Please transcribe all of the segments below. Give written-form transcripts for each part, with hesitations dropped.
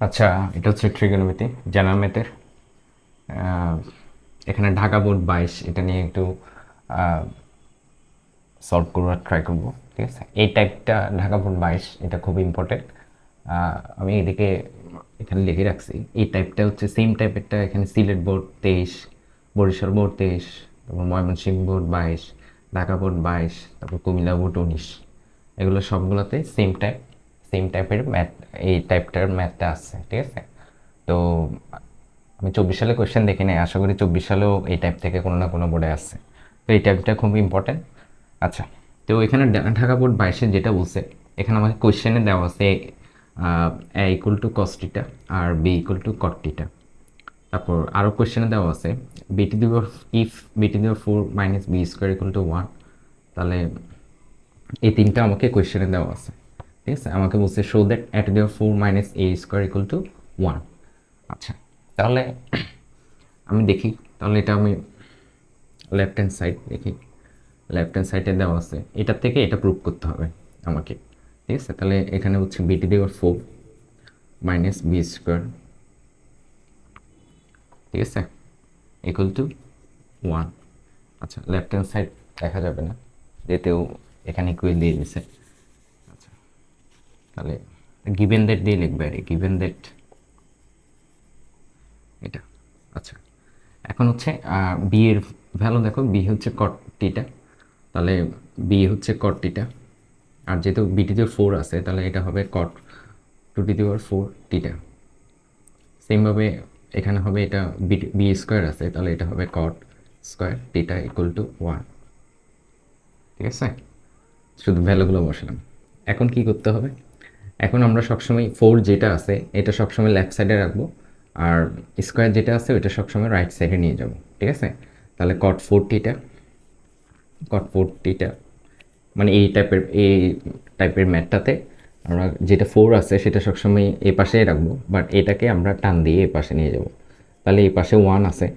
আচ্ছা, এটা হচ্ছে ট্রিগোনোমেট্রি জেনারেল ম্যাথের। আহ, এখানে ঢাকা বোর্ড 22 এটা নিয়ে একটু সলভ করার ট্রাই করবো। ঠিক আছে, এই টাইপটা ঢাকা বোর্ড 22 এটা খুব ইম্পর্টেন্ট। আমি এদিকে এখানে লিখে রাখছি। এই টাইপটা হচ্ছে সেম টাইপেরটা এখানে সিলেট বোর্ড 23, বরিশাল বোর্ড 23, তারপর ময়মনসিংহ বোর্ড 22, ঢাকা বোর্ড 22, তারপর কুমিল্লা বোর্ড 19। এগুলো সবগুলোতে সেম টাইপের ম্যাথ, এই টাইপটার ম্যাথটা আসছে। ঠিক আছে, তো আমি 24 সালে কোয়েশ্চেন দেখি নাই, আশা করি 24 সালেও এই টাইপ থেকে কোনো না কোনো বোর্ডে আসছে। তো এই টাইপটা খুব ইম্পর্টেন্ট। আচ্ছা, তো এখানে ঢাকা বোর্ড 22 যেটা বলছে, এখানে আমাকে কোয়েশ্চেনে দেওয়া আছে এ ইকুয়াল টু কস্টিটা আর বি ইকুয়াল টু কটটিটা। তারপর আরও কোয়েশ্চেনে দেওয়া আছে বিটি দিওর ইফ বিটি দিওর 4 - বি স্কোয়ার ইকুয়াল টু 1। তাহলে এই তিনটা আমাকে কোয়েশ্চেনে দেওয়া আছে। ঠিক আছে, আমাকে বলছে শো দ্যাট এ টু দিওর 4 - a স্কোয়ার ইকুয়াল টু 1। আচ্ছা, তাহলে আমি দেখি, তাহলে এটা আমি লেফট হ্যান্ড সাইড দেখি। লেফট হ্যান্ড সাইডে দেওয়া আছে, এটার থেকে এটা প্রুভ করতে হবে আমাকে। ঠিক আছে, তাহলে এখানে হচ্ছে বিটি দেওয়ার 4 - বি স্কোয়ার, ঠিক আছে, ইকুয়াল টু 1। আচ্ছা, লেফট হ্যান্ড সাইড দেখা যাবে না, যেহেতু এখানে ইকুয়াল দিয়ে দিছে। আচ্ছা, তাহলে গিভেন দ্যাট দিয়ে লিখবে আর গিভেন দ্যাট এটা। আচ্ছা, এখন হচ্ছে বি এর ভ্যালু দেখো, বি হচ্ছে কট টিটা, তাহলে বি হচ্ছে কট টিটা। আর যেহেতু বিটি দিয়ে 4 আছে, তাহলে এটা হবে কট 2 to the power 4 টিটা। সেমভাবে এখানে হবে এটা বি স্কোয়ার আছে, তাহলে এটা হবে cot square theta equal to 1। ঠিক আছে, শুধু ভ্যালুগুলো বসালাম। এখন কি করতে হবে? এখন আমরা সবসময় 4 যেটা আছে এটা সবসময় লেফট সাইডে রাখবো, আর স্কোয়ার যেটা আছে ওইটা সবসময় রাইট সাইডে নিয়ে যাব। ঠিক আছে, তাহলে কট 4 টিটা মানে এই টাইপের ম্যাথটাতে আমরা যেটা 4 আছে সেটা সবসময় এই পাশেই রাখবো, বাট এটাকে আমরা টান দিয়ে এই পাশে নিয়ে যাব। তাহলে এই পাশে 1 আছে,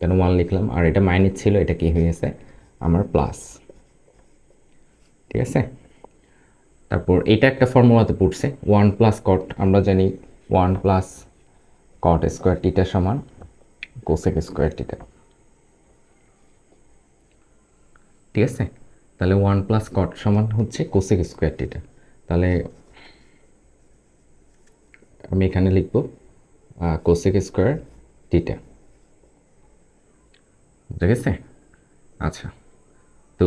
কেন 1 লিখলাম, আর এটা মাইনাস ছিল, এটা কি হয়ে গেছে আমার প্লাস। ঠিক আছে, তারপর এটা একটা ফর্মুলাতে পড়ছে 1 + কট, আমরা জানি 1 + কট স্কোয়ার টিটা সমান কোসেক স্কোয়ার টিটা। ঠিক আছে, তাহলে 1 + কট সমান হচ্ছে কোসেক স্কোয়ার টিটা। তাহলে আমি এখানে লিখব কোসেক স্কোয়ার টিটা। বুঝা গেছে? আচ্ছা, তো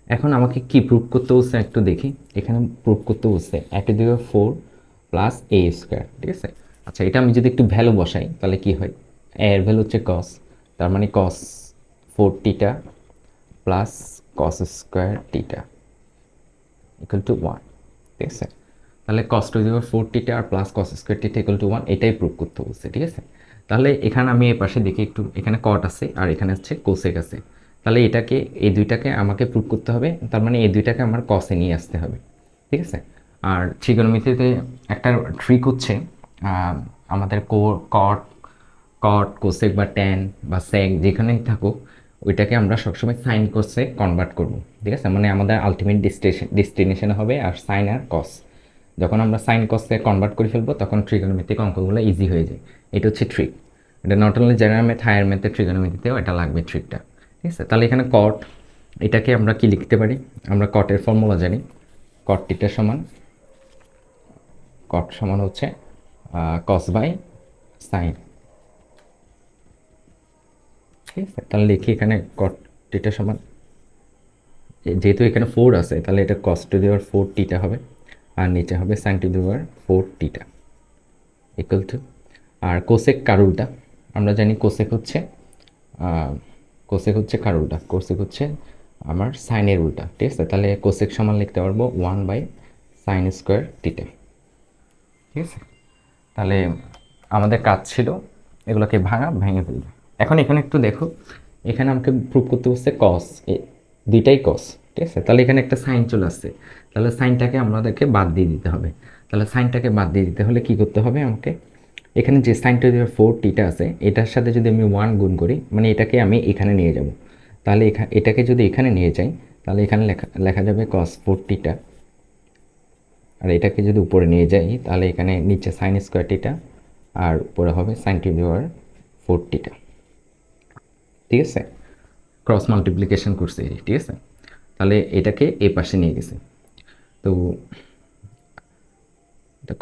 এখন আমাকে কি প্রুভ করতে বলছে একটু দেখি। এখানে প্রুভ করতে বলছে a⁴ + a²। ঠিক আছে, আচ্ছা, এটা আমি যদি একটু ভ্যালু বসাই তাহলে কি হয়? এর ভ্যালু হচ্ছে কস, তার মানে cos 4 টিটা প্লাস cos² টিটা ইকুয়াল টু 1। ঠিক আছে, তাহলে cos⁴টিটা আর প্লাস cos² টিটা ইকুয়াল টু 1, এটাই প্রুভ করতে বলছে। ঠিক আছে, তাহলে এখানে আমি এই পাশে দেখি একটু, এখানে কট আছে আর এখানে হচ্ছে কোসেক আছে। তাহলে এটাকে, এই দুইটাকে আমাকে প্রুভ করতে হবে, তার মানে এই দুইটাকে আমার কসে নিয়ে আসতে হবে। ঠিক আছে, আর ট্রিগোনোমেট্রিতে একটা ট্রিক হচ্ছে আমাদের কট কট কোসেক বা ট্যান বা সেক যেখানেই থাকুক, ওইটাকে আমরা সবসময় সাইন কসে কনভার্ট করব। ঠিক আছে, মানে আমাদের আলটিমেট ডেস্টিনেশন হবে আর সাইন আর কস। যখন আমরা সাইন কসে কনভার্ট করে ফেলবো তখন ট্রিগোনোমেট্রিক অঙ্কগুলো ইজি হয়ে যায়। এটা হচ্ছে ট্রিক। এটা not only general math, higher ম্যাথে, ট্রিগোনোমেট্রিতেও এটা লাগবে ট্রিকটা। ঠিক আছে, তাহলে এখানে কট, এটাকে আমরা কি লিখতে পারি? আমরা কটের ফর্মুলা জানি, কট টিটা সমান, কট সমান হচ্ছে কস বাই সাইন। ঠিক আছে, তাহলে লিখি এখানে কট টিটা সমান, যেহেতু এখানে 4 আছে তাহলে এটা cos⁴টিটা হবে, আর নিচে হবে sin⁴টিটা ইকুয়াল টু, আর কোসেক কার উল্টা, আমরা জানি কোসেক হচ্ছে আমার সাইনের উল্টা। ঠিক আছে, তাহলে কোসেক সমান লিখতে পারবো 1/sin²টিটা। ঠিক আছে, তাহলে আমাদের কাজ ছিল এগুলোকে ভেঙে ফেলবে। এখন এখানে একটু দেখো, এখানে আমাকে প্রুভ করতে হচ্ছে কস, দুইটাই কস। ঠিক আছে, তাহলে এখানে একটা সাইন চলে আসছে, তাহলে সাইনটাকে আমাদেরকে বাদ দিয়ে দিতে হবে। তাহলে সাইনটাকে বাদ দিয়ে দিতে হলে কি করতে হবে আমাকে? এখানে যে sin⁴টিটা আছে এটার সাথে যদি আমি 1 গুণ করি, মানে এটাকে আমি এখানে নিয়ে যাব, তাহলে এটাকে যদি এখানে নিয়ে যাই তাহলে এখানে লেখা যাবে cos⁴টিটা, আর আর এটাকে যদি উপরে নিয়ে যাই তাহলে এখানে নিচে সাইন স্কোয়ার টিটা আর উপরে হবে সাইন টু দি পাওয়ার 4 টিটা। ঠিক আছে, ক্রস মাল্টিপ্লিকেশন করছে, ঠিক আছে। তাহলে এটাকে এই পাশে নিয়ে গেছে। তো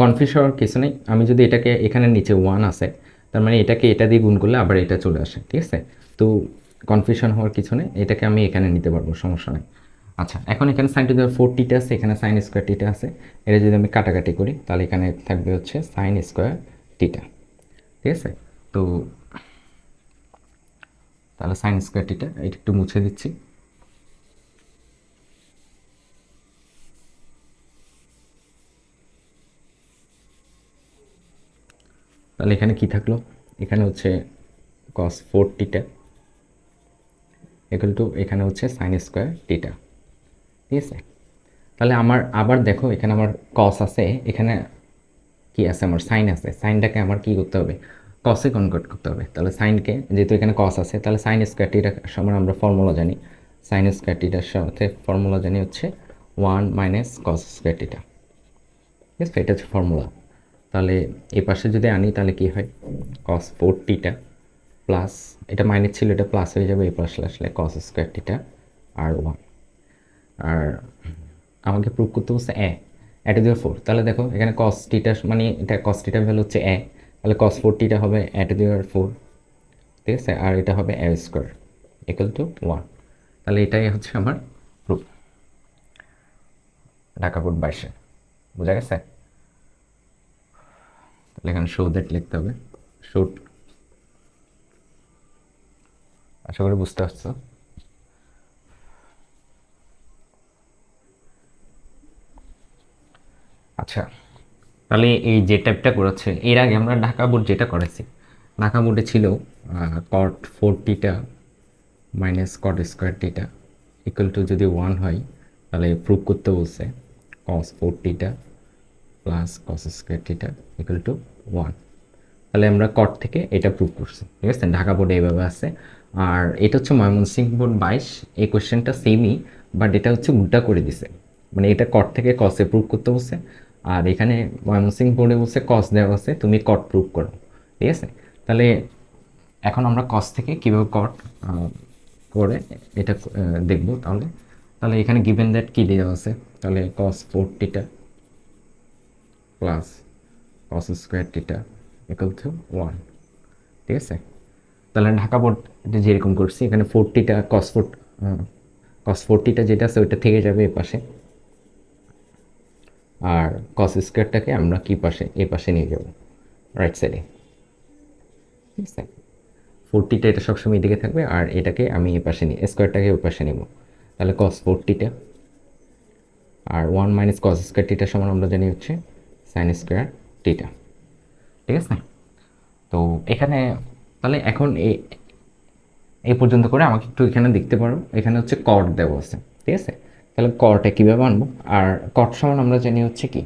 কনফিউজ হওয়ার কিছু নেই, আমি যদি এটাকে এখানে নিচে 1 আছে তার মানে এটাকে এটা দিয়ে গুণ করলে আবার এটা চলে আসে, ঠিক আছে। তো কনফিউশন হওয়ার কিছু নেই, এটাকে আমি এখানে নিতে পারবো, সমস্যা নেই। আচ্ছা, এখন এখানে সাইন টু দি পাওয়ার 4 টিটা আছে, এখানে সাইন স্কোয়ার টিটা আছে, এটা যদি আমি কাটাকাটি করি তাহলে এখানে থাকবে হচ্ছে সাইন স্কোয়ার টিটা, ঠিক আছে। তো তাহলে সাইন স্কোয়ার টিটা এটা একটু মুছে দিচ্ছি। তাহলে এখানে কি থাকলো, এখানে হচ্ছে কস 4 টিটা ইকুয়াল টু এখানে হচ্ছে সাইন স্কোয়ার টিটা, ঠিক আছে। তাহলে আমার আবার দেখো এখানে আমার কস আছে, এখানে কি আছে, আমার সাইন আছে, সাইনটাকে আমার কি করতে হবে, কসে কনভার্ট করতে হবে। তাহলে সাইনকে যেহেতু এখানে কস আছে তাহলে সাইন স্কোয়ার টিটার সময় আমরা ফর্মুলা জানি, সাইন স্কোয়ার টিটার সাথে ফর্মুলা জানি হচ্ছে 1 মাইনাস কস স্কোয়ার টিটা, ঠিক আছে, এটা হচ্ছে ফর্মুলা। তাহলে এই পাশে যদি আনি তাহলে কি হয়, কস 4 টিটা প্লাস, এটা মাইনাস ছিল এটা প্লাস হয়ে যাবে, এই পাশে আসলে কস স্কোয়ার টিটা আর 1। আর আমাকে প্রুভ করতে বলছে এ টু দি পাওয়ার 4, তাহলে দেখো এখানে কস টিটা মানে এটা কস টিটার ভ্যালু হচ্ছে তাহলে কস 4 টিটা হবে এ টু দি পাওয়ার 4, ঠিক আছে, আর এটা হবে এ স্কোয়ার ইকুয়াল টু 1। তাহলে এটাই হচ্ছে আমার প্রুফ, ঢাকা বোর্ড 22-এ, বোঝা গেছে। তাহলে এখানে শো দ্যাট লিখতে হবে, শুট, আশা করি বুঝতে পারছো। আচ্ছা, তাহলে এই যে টাইপটা করেছে এর আগে আমরা ঢাকা বোর্ড যেটা করেছি, ঢাকা বোর্ডে ছিল কট 4 theta minus cot square theta equal to যদি 1 হয় তাহলে প্রুভ করতে বলছে কস 4 টিটা plus cos square theta equal to 1। তাহলে আমরা কট থেকে এটা প্রুভ করছি, ঠিক আছে, ঢাকা বোর্ডে এইভাবে আছে। আর এটা হচ্ছে ময়মনসিংহ বোর্ড 22, এই কোয়েশ্চেনটা সেমই, বাট এটা হচ্ছে উল্টা করে দিছে, মানে এটা কট থেকে কসে প্রুভ করতে বলছে, আর এখানে ময়মনসিংহ বোর্ডে বলছে কস দেওয়া আছে তুমি কট প্রুভ করো, ঠিক আছে। তাহলে এখন আমরা কস থেকে কীভাবে কট করে এটা দেখব। তাহলে তাহলে এখানে গিভেন দ্যাট কী দেওয়া আছে, তাহলে কস 4 টিটা plus cos square theta equal to 1, ঠিক আছে। তাহলে ঢাকা বোর্ড যেরকম করছি এখানে 40টা কস 40টা যেটা আছে ওইটা থেকে যাবে এ পাশে, আর কস স্কোয়ারটাকে আমরা কি পাশে, এ পাশে নিয়ে যাব, রাইট সাইডে, ঠিক আছে। 40টা এটা সবসময় এদিকে থাকবে আর এটাকে আমি এ পাশে নিই, স্কোয়ারটাকে ওই পাশে নেব। তাহলে কস 40টা আর 1 মাইনাস কস স্কোয়ার টিটা সমান আমরা জানি হচ্ছে সাইন স্কোয়ার টিটা, ঠিক আছে। তো এখানে তাহলে এখন এই পর্যন্ত করে আমাকে একটু এখানে দেখতে পারো, এখানে হচ্ছে কট দেওয়া আছে, ঠিক আছে। তাহলে কটে কীভাবে আনবো, আর কট সমান আমরা জানি হচ্ছে কি,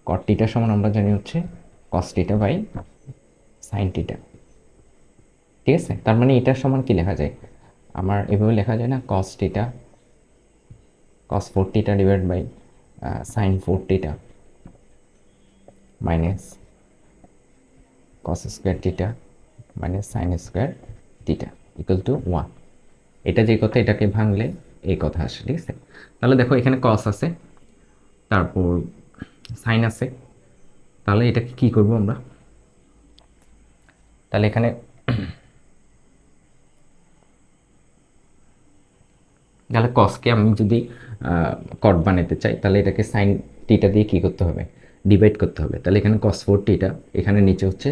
কট টিটা সমান আমরা জানি হচ্ছে কস টিটা বাই সাইন টিটা, ঠিক আছে। তার মানে এটার সমান কি লেখা যায়, আমার এভাবে লেখা যায় না, কস টিটা কস 4 টিটা divide by sine 4 theta minus cos square theta minus sine square theta equal to 1। এটা যে কথা এটাকে ভাঙলে এই কথা আসে, ঠিক আছে। তাহলে দেখো এখানে কস আছে, তারপর সাইন আছে, তাহলে এটাকে কি করব আমরা, তাহলে এখানে তাহলে কসকে আমি যদি কট বানাতে চাই তাহলে এটাকে সাইন টিটা দিয়ে কি করতে হবে, ডিভাইড করতে হবে। তাহলে এখানে কস 4 টিটা, এখানে নিচে হচ্ছে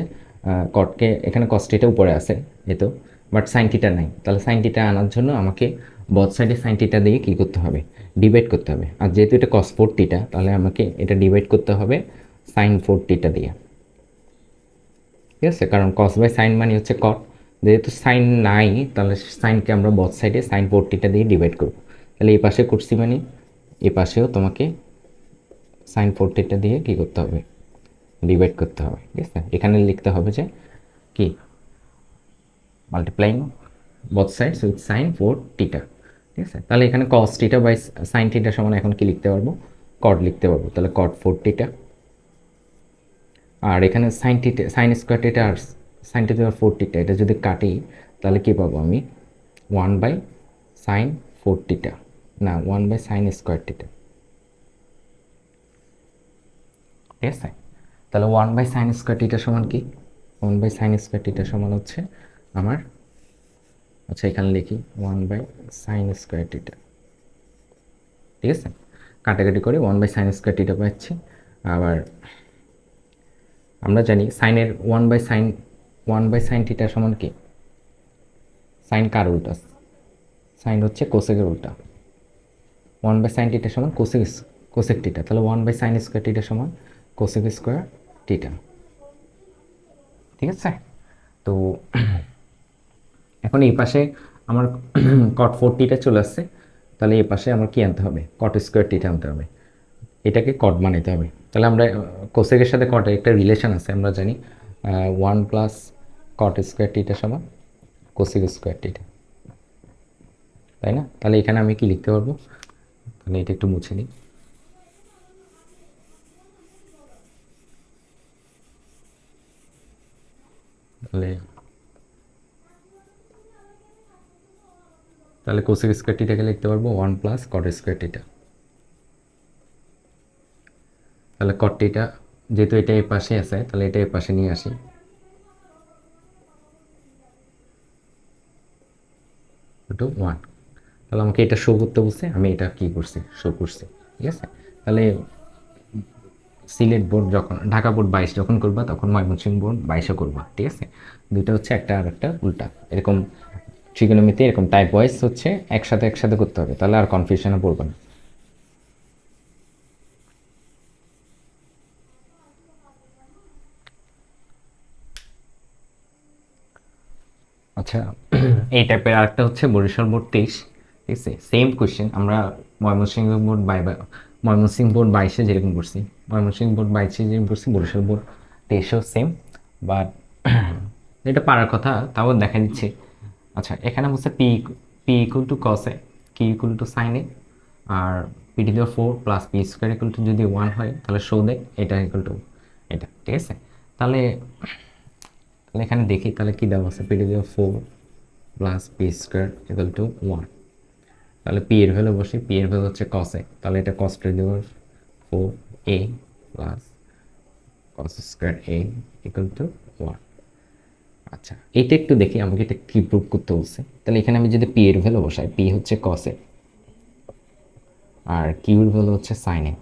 কটকে, এখানে কস টিটা উপরে আছে এ তো, বাট সাইন টিটা নাই, তাহলে সাইন টিটা আনার জন্য আমাকে বথ সাইডে সাইন টিটা দিয়ে কী করতে হবে, ডিভাইড করতে হবে। আর যেহেতু এটা কস 4 টিটা তাহলে আমাকে এটা ডিভাইড করতে হবে সাইন 4 টিটা দিয়ে, ঠিক আছে, কারণ কস বাই সাইন মানে হচ্ছে কট, যেহেতু সাইন নাই তাহলে সাইনকে আমরা বথ সাইডে সাইন 4 টিটা দিয়ে ডিভাইড করব। তাহলে এই পাশে করছি মানে এই পাশেও তোমাকে সাইন 4 টিটা দিয়ে কী করতে হবে, ডিভাইড করতে হবে, ঠিক আছে। এখানে লিখতে হবে যে কি, multiplying both sides with sin 4 টিটা, ঠিক আছে। তাহলে এখানে cos টিটা বাই সাইন টিটা সমান এখন কি লিখতে পারবো, কট লিখতে পারবো। তাহলে কট 4 থিটা, আর এখানে sine theta, sine square theta আর sine to the power 4 theta, এটা যদি কাটি তাহলে কী পাবো আমি, 1/sin 4 থিটা, না 1/sin² থিটা, ঠিক আছে। তাহলে 1/sin² থিটা সমান কি, 1/sin² থিটা সমান হচ্ছে আমার, আচ্ছা এখানে লিখি 1/sin²থিটা, ঠিক আছে। কাটাকাটি করে 1/sin² থিটা পাচ্ছি। আবার আমরা জানি সাইনের 1/sin থিটা সমান কি, সাইন কার উল্টা, সাইন হচ্ছে কোসেকের উল্টা। 1/sin থিটা সমান কোসেক থিটা, তাহলে 1/sin² থিটা সমান কোসেক² থিটা, ঠিক আছে। তো এখন এই পাশে আমার cot 4 থিটা চলে আসছে, তাহলে এই পাশে আমার কি আনতে হবে, cot² থিটা আনতে হবে, এটাকে কট বানাইতে হবে। তাহলে আমরা কোসেকের সাথে কটের একটা রিলেশন আছে, আমরা জানি 1+cot² থিটা সমান কোসেক² থিটা, তাই না। তাহলে এখানে আমি কি লিখতে পারবো, তাহলে এটা একটু মুছে নিই। তাহলে কোসেক²থিটাকে লিখতে পারবো 1+cot²থিটা। তাহলে কট থিটা যেহেতু এটা এই পাশে আছে, তাহলে এটা এই পাশে নিয়ে আসি, টু 1। তাহলে আমাকে এটা শো করতে বলছে, আমি এটা কি করছি, শো করছি, ঠিক আছে। তাহলে সিলেট বোর্ড যখন, ঢাকা বোর্ড 22 যখন করবা, তখন ময়মনসিংহ বোর্ড 22ও করবা, ঠিক আছে। দুইটা হচ্ছে একটা আর একটা উল্টা, এরকম ট্রিগোনোমেট্রি এরকম টাইপ ওয়াইজ হচ্ছে একসাথে একসাথে করতে হবে, তাহলে আর কনফিউশনে পড়বে না। আচ্ছা, এই টাইপের আরেকটা হচ্ছে বরিশাল বোর্ড 23, ঠিক আছে। সেম কোয়েশ্চেন আমরা ময়মনসিংহ বোর্ড ময়মনসিংহ বোর্ড 22-এ যেরকম করছি, ময়মনসিংহ বোর্ড 22-এ যেরকম করছি, বরিশাল বোর্ড 23-এও সেম, বাট এটা পারার কথা, তাও দেখা দিচ্ছে। আচ্ছা, এখানে হচ্ছে P equal to cos A, Q equal to sine A, আর p⁴ plus p² equal to যদি 1 হয়, তাহলে শো দেয় এটা ইকুয়াল টু এটা, ঠিক আছে। তাহলে তাহলে এখানে দেখি, তাহলে কি দেওয়া আছে, p⁴ plus p² equal to 1। তাহলে পি এর ভ্যালু বসে, পি এর ভ্যালু হচ্ছে কস এ, তাহলে এটা cos⁴a plus cos² equal to 1। আচ্ছা, এটা একটু দেখি আমাকে এটা কি প্রুভ করতে বলছে। তাহলে এখানে আমি যদি পি এর ভ্যালু বসাই, পি হচ্ছে কস এ আর কিউর ভ্যালু হচ্ছে সাইন এ,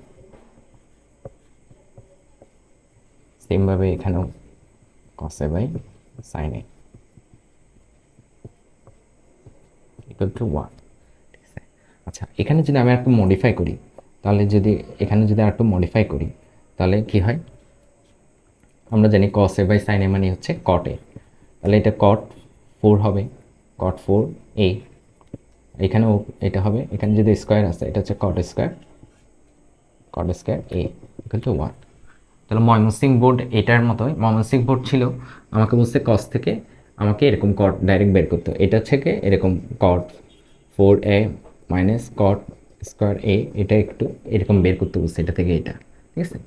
সেমভাবে এখানেও cos A by sine A equal to 1, ঠিক আছে। আচ্ছা, এখানে যদি আমি একটু মডিফাই করি, তাহলে যদি এখানে যদি আর একটু মডিফাই করি, তাহলে কি হয়, আমরা জানি cos a by sin a মানে হচ্ছে cot a, তাহলে এটা cot 4 হবে, cot 4a, এখানেও এটা হবে, এখানে যদি স্কোয়ার আছে এটা হচ্ছে cot² a ইকুয়াল টু 1। তাহলে ময়মনসিংহ বোর্ড এটার মতোই, ময়মনসিংহ বোর্ড ছিল আমাকে বলছে cos থেকে আমাকে এরকম cot ডাইরেক্ট বের করতে, এটা থেকে এরকম cot 4a মাইনাস cot²a, এটা একটু এরকম বের করতে বলছে, এটা থেকে এটা, ঠিক আছে।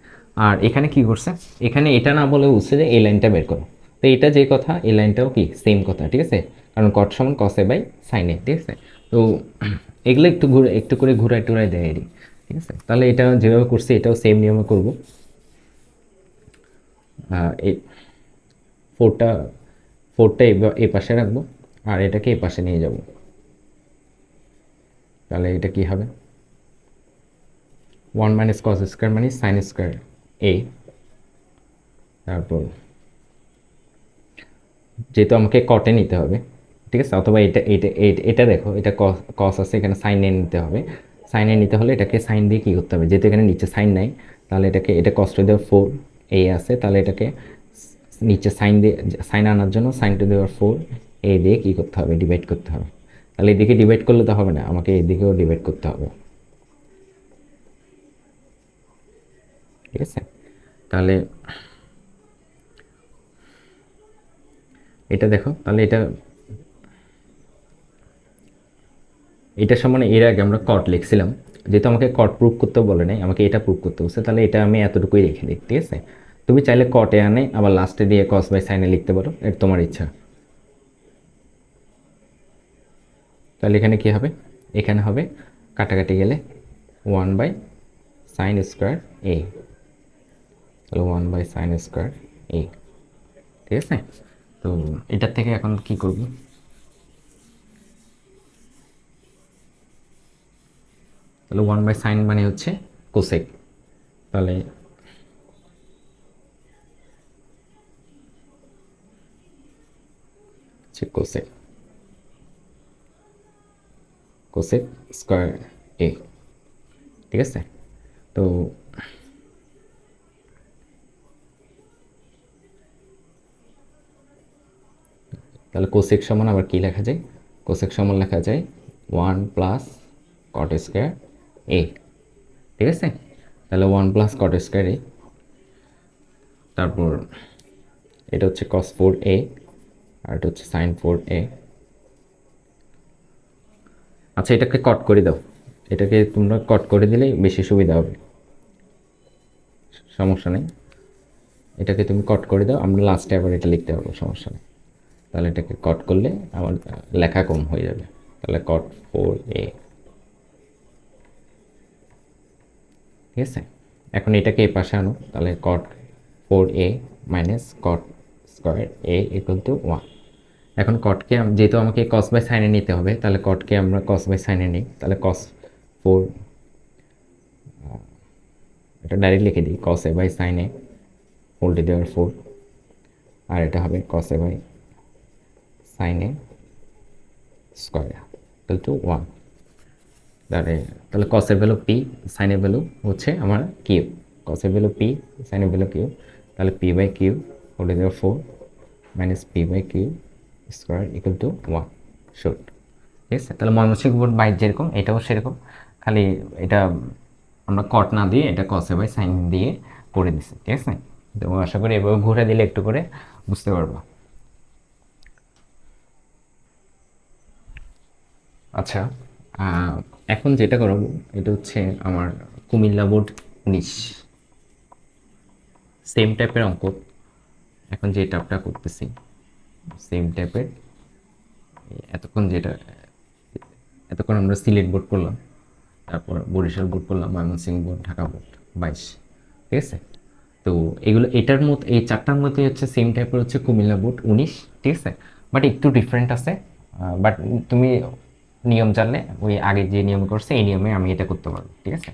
আর এখানে কি করছে, এখানে এটা না বলে বলছে যে এই লাইনটা বের করো, তো এটা যে কথা এই লাইনটাও কি সেম কথা, ঠিক আছে, কারণ cot সমান cos a by sin a, ঠিক আছে। তো এগুলো একটু করে ঘুরাই টুরাই দেয় এরই, ঠিক আছে। তাহলে এটা যেভাবে করছে এটাও সেম নিয়মে করবো। এই ফোরটা ফোরটা এই পাশে রাখবো আর এটাকে এই পাশে নিয়ে যাব, তাহলে এটা কি হবে, 1 মাইনাস cos² মানে sin² a, তারপর যেহেতু আমাকে কটে নিতে হবে, ঠিক আছে, অথবা এটা দেখো, এটা কস আছে, এখানে সাইন এ নিতে হবে, সাইন এ নিতে হলে এটাকে সাইন দিয়ে কী করতে হবে, যেহেতু এখানে নিচে সাইন নাই, তাহলে এটাকে, এটা cos⁴a আছে, তাহলে এটাকে নিচে সাইন দিয়ে, সাইন আনার জন্য sin⁴a দিয়ে কী করতে হবে, ডিভাইড করতে হবে। তাহলে এদিকে ডিভাইড করলে তো হবে না, আমাকে এদিকেও ডিভাইড করতে হবে, ঠিক আছে। তাহলে এটা দেখো, তাহলে এটা সমানে এর আগে আমরা কট লিখছিলাম, যেহেতু আমাকে কট প্রুভ করতে বলে নাই, আমাকে এটা প্রুভ করতে বলছে, তাহলে এটা আমি এতটুকুই রেখে দিই, ঠিক আছে। তুমি চাইলে কটে আনে আবার লাস্টে দিয়ে কস বাই সাইনে লিখতে পারো, এটা তোমার ইচ্ছা। তাহলে এখানে কি হবে, এখানে হবে কাটাকাটি গেলে 1/sin² a, তাহলে 1/sin² a, ঠিক আছে। তো এটার থেকে এখন কি করব, তাহলে 1/sin মানে হচ্ছে কোসেক, তাহলে কোসেক কোসেক স্কোয়ার এ, ঠিক আছে। তো তাহলে কোসেক সমান আবার কি লেখা যায়, কোসেক সমান লেখা যায় 1 + cot² a, ঠিক আছে। তাহলে 1 + cot² a, তারপর এটা হচ্ছে cos4a আর এটা হচ্ছে sin4a। আচ্ছা এটাকে কট করে দাও, এটাকে তোমরা কট করে দিলে বেশি সুবিধা হবে, সমস্যা নেই। এটাকে তুমি কট করে দাও, আমরা লাস্টে আবার এটা লিখতে পারবো, সমস্যা নেই। তাহলে এটাকে কট করলে আমার লেখা কম হয়ে যাবে, তাহলে cot4a, ঠিক আছে। এখন এটাকে এই পাশে আনো, তাহলে cot4a - cot² a = 1। এখন কটকে যেহেতু আমাকে কস বাই সাইনে নিতে হবে, তাহলে কটকে আমরা কস বাই সাইনে নিই, তাহলে cos4, এটা ডাইরেক্ট লিখে দিই cos a by sine a whole to দেওয়ার 4, আর এটা হবে cos a by sine a square = 1। তাহলে cos এর ভ্যালু p, সাইন এর ভ্যালু হচ্ছে আমার কিউ, cos এর ভ্যালু p, সাইন এর ভ্যালু কিউ, তাহলে p/q হোল টু দেওয়ার 4 - p/q স্কোয়ার = 1 শুট, ঠিক আছে। তাহলে ময়মনসিংহ বোর্ড বাইর যেরকম এটাও সেরকম, খালি এটা আমরা কট না দিয়ে এটা cos a বাই সাইন দিয়ে করে দিছি, ঠিক আছে। তো আশা করি এভাবে ঘুরে দিলে একটু করে বুঝতে পারবো। আচ্ছা এখন যেটা করাবো এটা হচ্ছে আমার কুমিল্লা বোর্ড 19 সেম টাইপের অঙ্ক। এখন যে টাইপটা করতেছি সেম টাইপের, এতক্ষণ আমরা সিলেট বোর্ড করলাম, তারপর বরিশাল বোর্ড করলাম, ময়মনসিংহ বোর্ড, ঢাকা বোর্ড 22, ঠিক আছে। তো এগুলো এটার মধ্যে এই চারটার মধ্যে হচ্ছে সেম টাইপের হচ্ছে কুমিল্লা বোর্ড 19, ঠিক আছে। বাট একটু ডিফারেন্ট আছে, বাট তুমি নিয়ম জানলে ওই আগে যে নিয়ম করছে এই নিয়মে আমি এটা করতে পারবো, ঠিক আছে।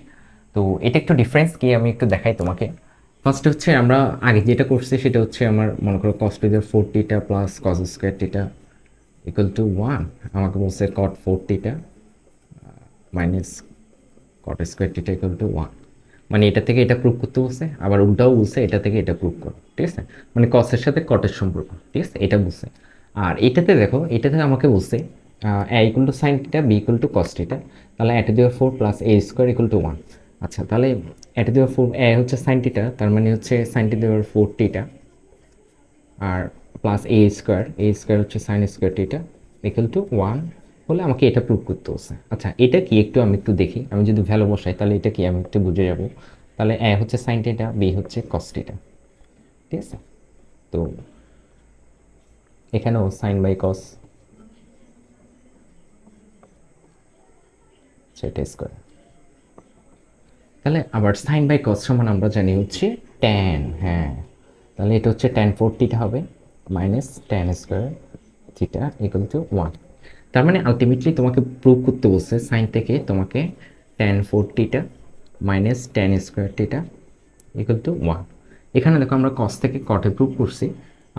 তো এটা একটু ডিফারেন্স কি আমি একটু দেখাই তোমাকে। ফার্স্ট হচ্ছে আমরা আগে যেটা করছি সেটা হচ্ছে আমার মনে করো cos two the 4θ plus cos² θ = 1, আমাকে বলছে cot 4θ মাইনাস cot² θ = 1, মানে এটা থেকে এটা প্রুভ করতে বলছে, আবার উল্টাও বলছে এটা থেকে এটা প্রুভ করো, ঠিক আছে। মানে কসের সাথে কটের সম্পর্ক, ঠিক আছে, এটা বলছে। আর এটাতে দেখো, এটাতে আমাকে বলছে a = sin θ, b = cos θ, তাহলে a টু দি 4 + a² = 1। আচ্ছা তাহলে a টু দি 4 a হচ্ছে sin θ, তার মানে হচ্ছে sin টু দি 4θ, আর প্লাস a² হচ্ছে sin² θ = 1 হলে আমাকে এটা প্রুভ করতে হচ্ছে। আচ্ছা এটা কি একটু আমি একটু দেখি, আমি যদি ভ্যালু বসাই তাহলে এটা কি আমি একটু বুঝে যাব। তাহলে a হচ্ছে sin θ, b হচ্ছে cos θ, ঠিক আছে। তো এখানেও sin বাই cos, সেটা স্কোয়ার, তাহলে আবার sin বাই cos সমান আমরা জানি হচ্ছে tan, হ্যাঁ, তাহলে এটা হচ্ছে tan 4θ হবে মাইনাস tan² θ = 1। তার মানে আলটিমেটলি তোমাকে প্রুভ করতে বলছে সাইন থেকে তোমাকে tan 4θ মাইনাস tan² θ = 1। এখানে দেখো আমরা cos থেকে cot-এ প্রুভ করছি,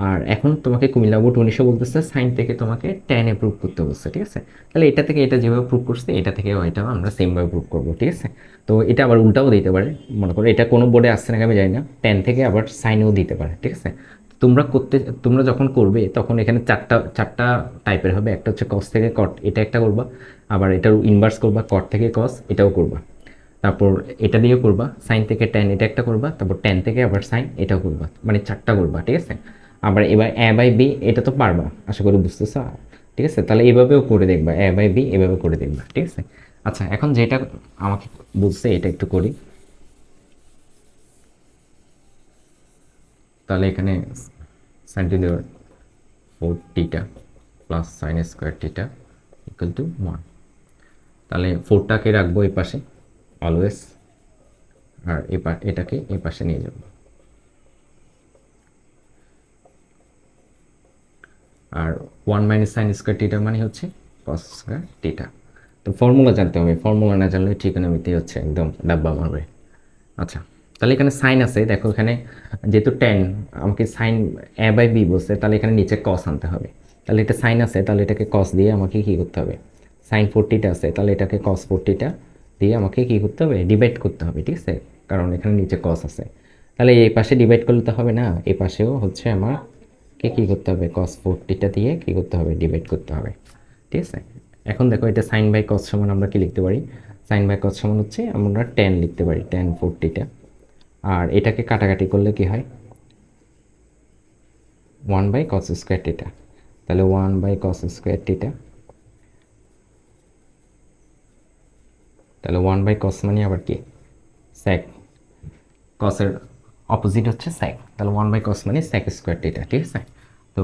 আর এখন তোমাকে কুমিল্লা বোর্ড 19 বলতেছে সাইন থেকে তোমাকে tan-এ প্রুভ করতে বলছে, ঠিক আছে। তাহলে এটা থেকে এটা যেভাবে প্রুভ করছে এটা থেকে এটাও আমরা সেমভাবে প্রুভ করবো, ঠিক আছে। তো এটা আবার উল্টাও দিতে পারে, মনে করো এটা কোনো বোর্ডে আসছে নাকি আমি জানি না, tan থেকে আবার সাইনেও দিতে পারে, ঠিক আছে। তোমরা যখন করবে তখন এখানে চারটা চারটা টাইপের হবে, একটা হচ্ছে cos থেকে cot এটা একটা করবা, আবার এটার ইনভার্স করবা cot থেকে cos এটাও করবা, তারপর এটা দিয়ে করবা সাইন থেকে ট্যান এটা একটা করবা, তারপর ট্যান থেকে আবার সাইন এটাও করবা, মানে চারটা করবা, ঠিক আছে। আবার এবার a/b এটা তো পারবা, আশা করি বুঝতেছো, ঠিক আছে। তাহলে এভাবেও করে দেখবা, a/b এভাবে করে দেখবা, ঠিক আছে। আচ্ছা, এখন যেটা আমাকে বলছে এটা একটু করি। তাহলে এখানে সাইন টু দেওয়ার 4θ plus sine square theta equal to 1। তাহলে 4টাকে রাখবো এই পাশে অলওয়েজ, আর এটাকে এই পাশে নিয়ে যাব। আর 1 মাইনাস সাইন স্কোয়ার থিটা মানে হচ্ছে কস স্কোয়ার থিটা। তো ফর্মুলা জানতে হবে, ফর্মুলা না জানলে ট্রিগোনোমেট্রি হচ্ছে একদম ডাব্বা মারবে। আচ্ছা, তাহলে এখানে সাইন আছে, দেখো এখানে যেহেতু টেন আমাকে সাইন এ বাই বি বলছে, তাহলে এখানে নিচে কস আনতে হবে। তাহলে এটা সাইন আছে, তাহলে এটাকে কস দিয়ে আমাকে কী করতে হবে, সাইন 40টা আছে, তাহলে এটাকে কস 40টা দিয়ে আমাকে কী করতে হবে, ডিভাইড করতে হবে, ঠিক আছে, কারণ এখানে নিচে কস আছে। তাহলে এই পাশে ডিভাইড করলে তো হবে না, এই পাশেও হচ্ছে আমাকে কী করতে হবে, কস 40টা দিয়ে কী করতে হবে, ডিভাইড করতে হবে, ঠিক আছে। এখন দেখো এটা সাইন বাই কস সমান আমরা কি লিখতে পারি, সাইন বাই কস সমান হচ্ছে আমরা টেন লিখতে পারি, টেন 40টা। আর এটাকে কাটাকাটি করলে কি হয়, 1 বাই কস স্কোয়ার থিটা। তাহলে 1 বাই কস স্কোয়ার থিটা, তাহলে 1 বাই কস মানে আবার কি, স্যাক, কসের অপোজিট হচ্ছে স্যাক, তাহলে 1 বাই কস মানে স্যাক স্কোয়ার থিটা, ঠিক আছে। তো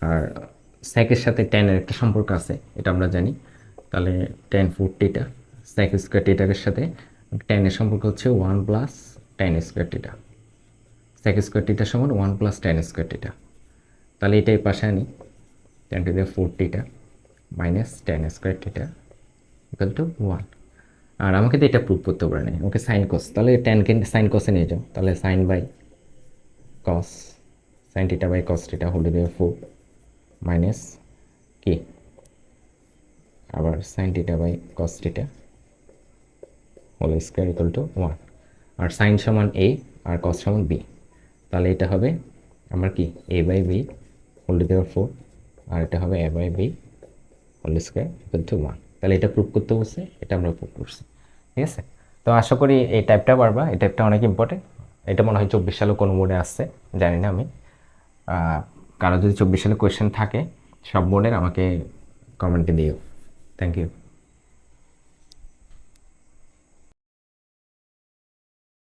আর স্যাকের সাথে টেনের একটা সম্পর্ক আছে, এটা আমরা জানি। তাহলে টেন 40টা স্যাক স্কোয়ার থিটার সাথে টেনের সম্পর্ক হচ্ছে 1 plus tan square theta, sec square থিটার সমান 1 প্লাস টেন স্কোয়ার থিটা। তাহলে এটাই পাশে আনি, টেন টু দি 40টা minus tan square theta equal to 1। আর আমাকে তো এটা প্রুভ করতে পারে নাই, ওকে সাইন কস, তাহলে টেনকে সাইন কসে নিয়ে যাও, তাহলে sine by cos, sine theta by cos theta whole to the 4 minus কি আবার sine theta by cos theta whole square equal to 1। আর সাইন সমান এ আর কস সমান বি, তাহলে এটা হবে আমার কি a by b whole to the 4, আর এটা হবে a by b whole square equal to 1। তাহলে এটা প্রুভ করতে বলছে, এটা আমরা প্রুভ করছি, ঠিক আছে। তো আশা করি এই টাইপটা পারবা, এই টাইপটা অনেক ইম্পর্টেন্ট। এটা মনে হয় 24 সালে কোনো বোর্ডে আসছে, জানি না আমি। কারো যদি 24 সালে কোয়েশ্চেন থাকে সব বোর্ডের, আমাকে কমেন্টে দিও। Thank you.